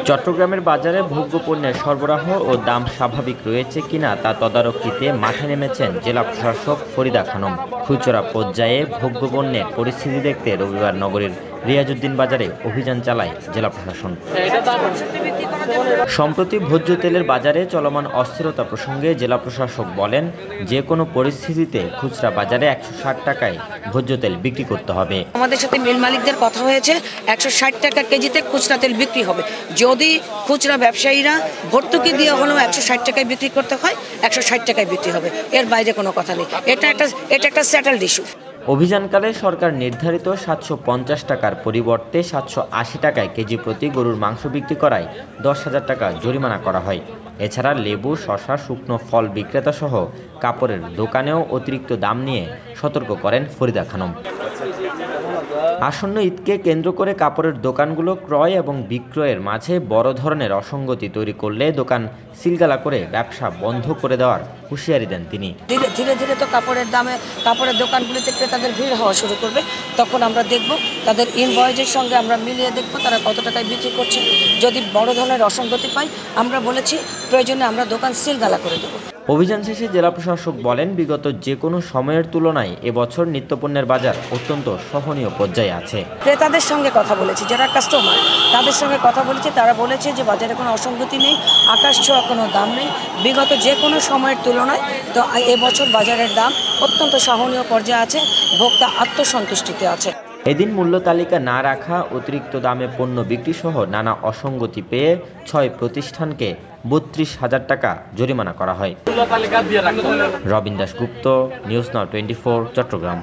চট্টগ্রামের বাজারে ভোগ্য পণ্যের সরবরাহ ও দাম স্বাভাবিক রয়েছে কিনা তা তদারকিতে মাঠে নেমেছেন জেলা প্রশাসক ফরিদা খানম। খুচরা পর্যায়ে ভোগ্য পণ্যের পরিস্থিতি দেখতে রবিবার নগরীর রিয়াজউদ্দিন বাজারে অভিযান চালায় জেলা প্রশাসন। সম্প্রতি ভোজ্য তেলের বাজারে চলমান অস্থিরতা প্রসঙ্গে জেলা প্রশাসক বলেন, যে কোনো পরিস্থিতিতে খুচরা বাজারে 160 টাকায় ভোজ্য তেল বিক্রি করতে হবে। আমাদের সাথে মিল মালিকদের কথা হয়েছে, 160 টাকা কেজিতে খুচরা তেল বিক্রি হবে। যদি খুচরা ব্যবসায়ীরা ভর্তুকি দিয়ে হলেও 160 টাকায় বিক্রি করতে হয়, 160 টাকায় বিক্রি হবে, এর বাইরে কোনো কথা নেই। এটা একটা সেটেলড ইস্যু। অভিযানকালে সরকার নির্ধারিত 750 টাকার পরিবর্তে 780 টাকায় কেজি প্রতি গরুর মাংস বিক্রি করায় 10,000 টাকা জরিমানা করা হয়। এছাড়া লেবু, শসা, শুকনো ফল বিক্রেতা সহ কাপড়ের দোকানেও অতিরিক্ত দাম নিয়ে সতর্ক করেন ফরিদা খানম। আসন্ন ঈদকে কেন্দ্র করে কাপড়ের দোকানগুলো ক্রয় এবং বিক্রয়ের মাঝে বড় ধরনের অসঙ্গতি তৈরি করলে দোকান সিলগালা করে ব্যবসা বন্ধ করে দেওয়ার হুঁশিয়ারি দেন তিনি। ধীরে ধীরে তো কাপড়ের দোকানগুলিতে ক্রেতাদের ভিড় হওয়া শুরু করবে। তখন আমরা দেখব তাদের ইনভয়েসের সঙ্গে আমরা মিলিয়ে দেখব তারা কত টাকায় বিক্রি করছে। যদি বড় ধরনের অসঙ্গতি পাই, আমরা বলেছি প্রয়োজনে আমরা দোকান সিলগালা করে দেব। অভিযান শেষে জেলা প্রশাসক বলেন, বিগত যে কোনো সময়ের তুলনায় এবছর নিত্যপণ্যের বাজার অত্যন্ত সহনীয় পর্যায়ে আছে। ক্রেতাদের সঙ্গে কথা বলেছি, যারা কাস্টমার তাদের সঙ্গে কথা বলেছি, তারা বলেছে যে বাজারে কোনো অসঙ্গতি নেই, আকাশ ছোঁয়া কোনো দাম নেই। বিগত যে কোনো সময়ের তুলনায় তো এবছর বাজারের দাম অত্যন্ত সহনীয় পর্যায়ে আছে, ভোক্তা আত্মসন্তুষ্টিতে আছে। এদিন মূল্য তালিকা না রাখা, অতিরিক্ত দামে পণ্য বিক্রি সহ নানা অসঙ্গতি পেয়ে 6 প্রতিষ্ঠানকে 32,000 টাকা জরিমানা করা হয়। Robin Dasgupta, news now 24, Chittagong.